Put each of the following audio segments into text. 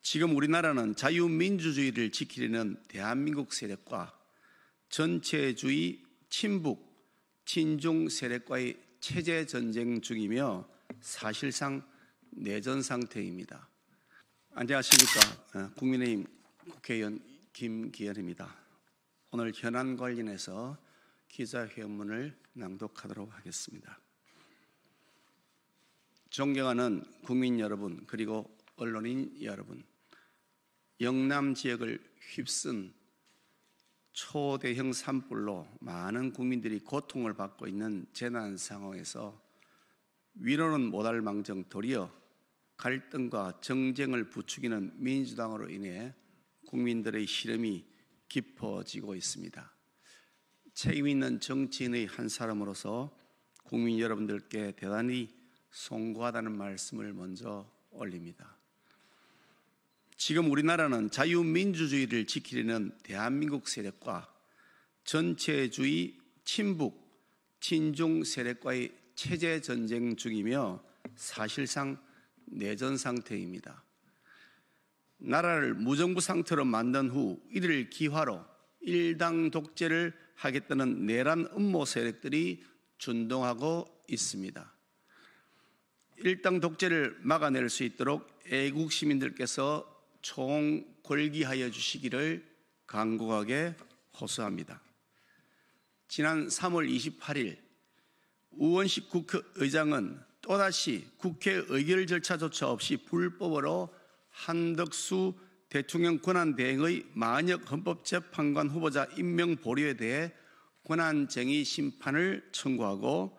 지금 우리나라는 자유민주주의를 지키려는 대한민국 세력과 전체주의 친북, 친중 세력과의 체제 전쟁 중이며 사실상 내전 상태입니다. 안녕하십니까. 국민의힘 국회의원 김기현입니다. 오늘 현안 관련해서 기자회견문을 낭독하도록 하겠습니다. 존경하는 국민 여러분, 그리고 언론인 여러분, 영남 지역을 휩쓴 초대형 산불로 많은 국민들이 고통을 받고 있는 재난 상황에서 위로는 못할 망정 도리어 갈등과 정쟁을 부추기는 민주당으로 인해 국민들의 시름이 깊어지고 있습니다. 책임 있는 정치인의 한 사람으로서 국민 여러분들께 대단히 송구하다는 말씀을 먼저 올립니다. 지금 우리나라는 자유민주주의를 지키려는 대한민국 세력과 전체주의 친북, 친중 세력과의 체제 전쟁 중이며 사실상 내전 상태입니다. 나라를 무정부 상태로 만든 후 이를 기화로 일당 독재를 하겠다는 내란 음모 세력들이 준동하고 있습니다. 일당 독재를 막아낼 수 있도록 애국 시민들께서 총궐기하여 주시기를 간곡하게 호소합니다. 지난 3월 28일 우원식 국회의장은 또다시 국회 의결 절차조차 없이 불법으로 한덕수 대통령 권한대행의 마은혁 헌법재판관 후보자 임명 보류에 대해 권한쟁의 심판을 청구하고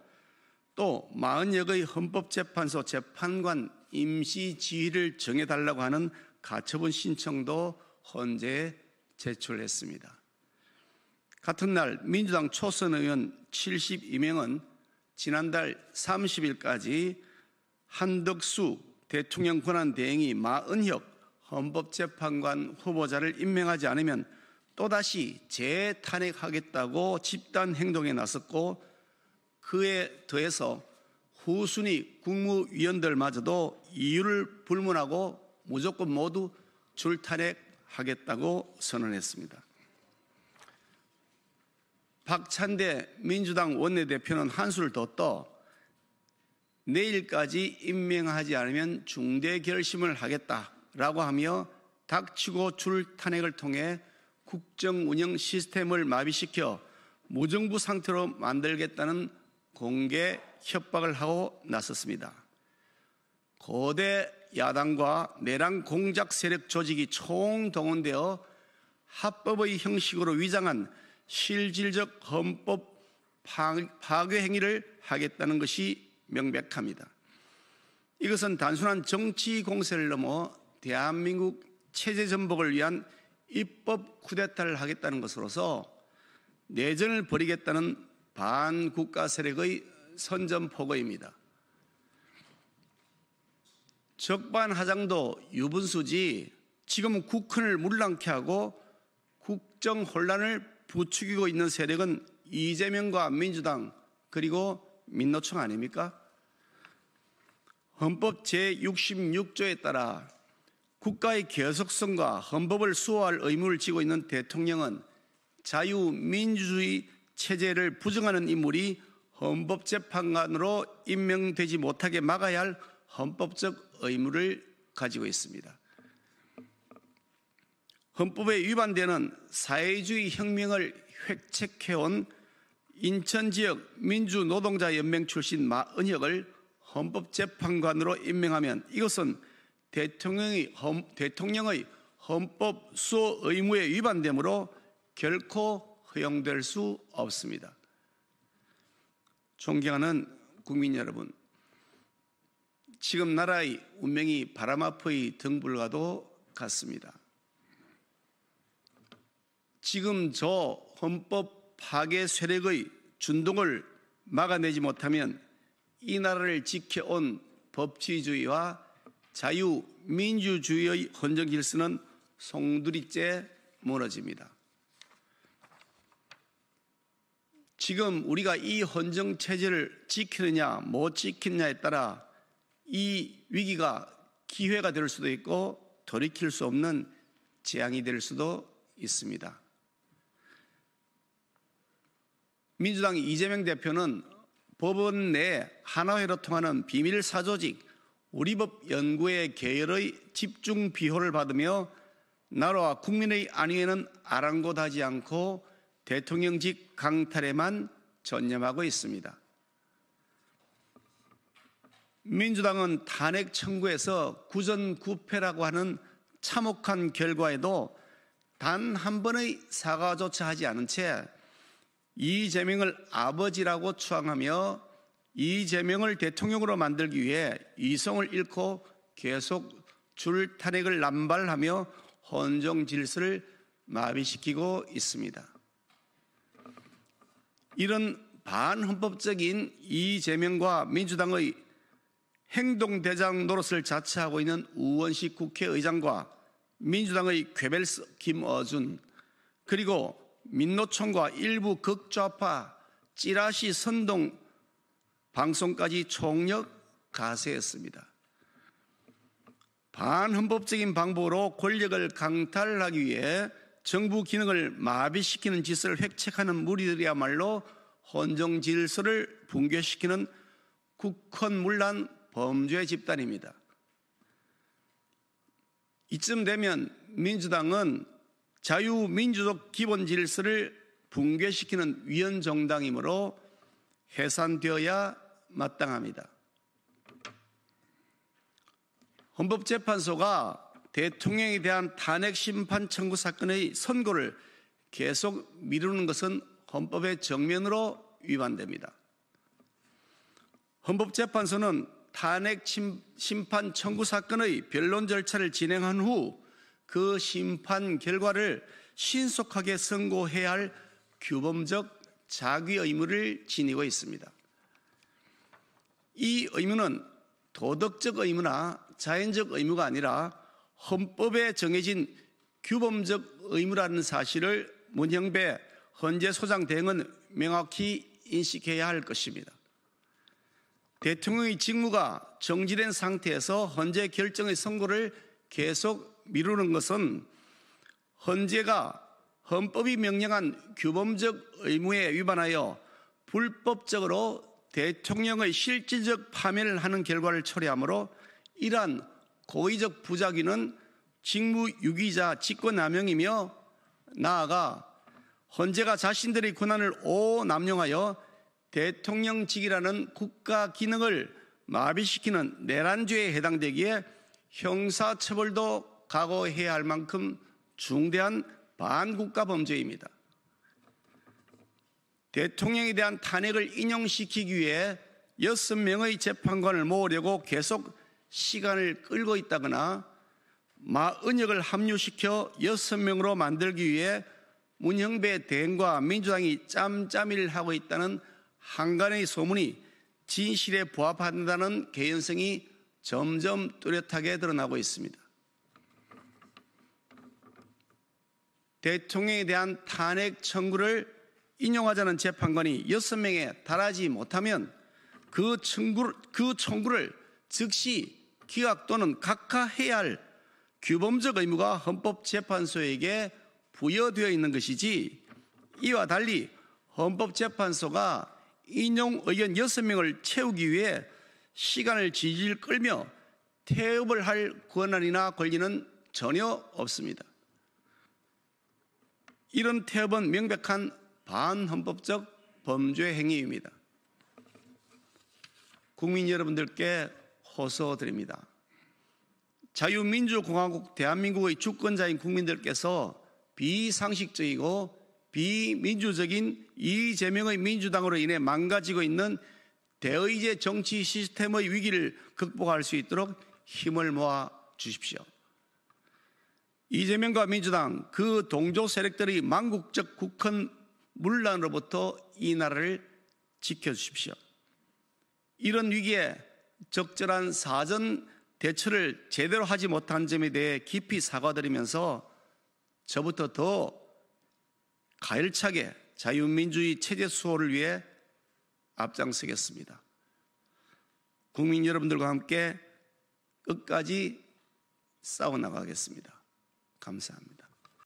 또 마은혁의 헌법재판소 재판관 임시 지위를 정해달라고 하는 가처분 신청도 헌재에 제출했습니다. 같은 날 민주당 초선 의원 72명은 지난달 30일까지 한덕수 대통령 권한대행이 마은혁 헌법재판관 후보자를 임명하지 않으면 또다시 재탄핵하겠다고 집단 행동에 나섰고, 그에 더해서 후순위 국무위원들마저도 이유를 불문하고 무조건 모두 줄탄핵하겠다고 선언했습니다. 박찬대 민주당 원내대표는 한수를 더 떠 내일까지 임명하지 않으면 중대 결심을 하겠다라고 하며 닥치고 줄탄핵을 통해 국정 운영 시스템을 마비시켜 무정부 상태로 만들겠다는 공개 협박을 하고 나섰습니다. 거대 야당과 내란 공작 세력 조직이 총동원되어 합법의 형식으로 위장한 실질적 헌법 파괴 행위를 하겠다는 것이 명백합니다. 이것은 단순한 정치 공세를 넘어 대한민국 체제 전복을 위한 입법 쿠데타를 하겠다는 것으로서 내전을 벌이겠다는 반국가 세력의 선전포고입니다. 적반하장도 유분수지 지금 국헌을 물랑케 하고 국정 혼란을 부추기고 있는 세력은 이재명과 민주당 그리고 민노총 아닙니까? 헌법 제66조에 따라 국가의 계속성과 헌법을 수호할 의무를 지고 있는 대통령은 자유민주주의 체제를 부정하는 인물이 헌법재판관으로 임명되지 못하게 막아야 할 헌법적 의무를 가지고 있습니다. 헌법에 위반되는 사회주의 혁명을 획책해온 인천지역 민주노동자연맹 출신 마은혁을 헌법재판관으로 임명하면 이것은 대통령의 헌법 수호 의무에 위반되므로 결코 허용될 수 없습니다. 존경하는 국민 여러분, 지금 나라의 운명이 바람 앞의 등불과도 같습니다. 지금 저 헌법 파괴 세력의 준동을 막아내지 못하면 이 나라를 지켜온 법치주의와 자유민주주의의 헌정 질서는 송두리째 무너집니다. 지금 우리가 이 헌정 체제를 지키느냐 못 지키느냐에 따라 이 위기가 기회가 될 수도 있고 돌이킬 수 없는 재앙이 될 수도 있습니다. 민주당 이재명 대표는 법원 내 하나회로 통하는 비밀 사조직 우리법 연구의 계열의 집중 비호를 받으며 나라와 국민의 안위에는 아랑곳하지 않고 대통령직 강탈에만 전념하고 있습니다. 민주당은 탄핵 청구에서 구전구패라고 하는 참혹한 결과에도 단 한 번의 사과조차 하지 않은 채 이재명을 아버지라고 추앙하며 이재명을 대통령으로 만들기 위해 이성을 잃고 계속 줄 탄핵을 남발하며 헌정 질서를 마비시키고 있습니다. 이런 반헌법적인 이재명과 민주당의 행동대장 노릇을 자처하고 있는 우원식 국회의장과 민주당의 괴벨스 김어준 그리고 민노총과 일부 극좌파 찌라시 선동 방송까지 총력 가세했습니다. 반헌법적인 방법으로 권력을 강탈하기 위해 정부 기능을 마비시키는 짓을 획책하는 무리들이야말로 헌정 질서를 붕괴시키는 국헌문란 범죄 집단입니다. 이쯤 되면 민주당은 자유민주적 기본 질서를 붕괴시키는 위헌정당이므로 해산되어야 마땅합니다. 헌법재판소가 대통령에 대한 탄핵 심판 청구 사건의 선고를 계속 미루는 것은 헌법의 정면으로 위반됩니다. 헌법재판소는 탄핵 심판 청구 사건의 변론 절차를 진행한 후 그 심판 결과를 신속하게 선고해야 할 규범적 자기 의무를 지니고 있습니다. 이 의무는 도덕적 의무나 자연적 의무가 아니라 헌법에 정해진 규범적 의무라는 사실을 문형배 헌재소장 대행은 명확히 인식해야 할 것입니다. 대통령의 직무가 정지된 상태에서 헌재 결정의 선고를 계속 미루는 것은 헌재가 헌법이 명령한 규범적 의무에 위반하여 불법적으로 대통령의 실질적 파면을 하는 결과를 초래하므로 이러한 고의적 부작위는 직무유기자 직권남용이며 나아가 헌재가 자신들의 권한을 오남용하여 대통령직이라는 국가 기능을 마비시키는 내란죄에 해당되기에 형사처벌도 각오해야 할 만큼 중대한 반국가 범죄입니다. 대통령에 대한 탄핵을 인용시키기 위해 6명의 재판관을 모으려고 계속 시간을 끌고 있다거나 마은혁을 합류시켜 6명으로 만들기 위해 문형배 대행과 민주당이 짬짬이를 하고 있다는 한간의 소문이 진실에 부합한다는 개연성이 점점 뚜렷하게 드러나고 있습니다. 대통령에 대한 탄핵 청구를 인용하자는 재판관이 6명에 달하지 못하면 그 청구를 즉시 기각 또는 각하해야 할 규범적 의무가 헌법재판소에게 부여되어 있는 것이지, 이와 달리 헌법재판소가 인용 의견 6명을 채우기 위해 시간을 질질 끌며 태업을 할 권한이나 권리는 전혀 없습니다. 이런 태업은 명백한 반헌법적 범죄 행위입니다. 국민 여러분들께 호소드립니다. 자유민주공화국 대한민국의 주권자인 국민들께서 비상식적이고 비민주적인 이재명의 민주당으로 인해 망가지고 있는 대의제 정치 시스템의 위기를 극복할 수 있도록 힘을 모아 주십시오. 이재명과 민주당 그 동조 세력들의 망국적 국헌 문란으로부터 이 나라를 지켜주십시오. 이런 위기에 적절한 사전 대처를 제대로 하지 못한 점에 대해 깊이 사과드리면서 저부터 더 가열차게 자유민주주의 체제 수호를 위해 앞장서겠습니다. 국민 여러분들과 함께 끝까지 싸워나가겠습니다. 감사합니다.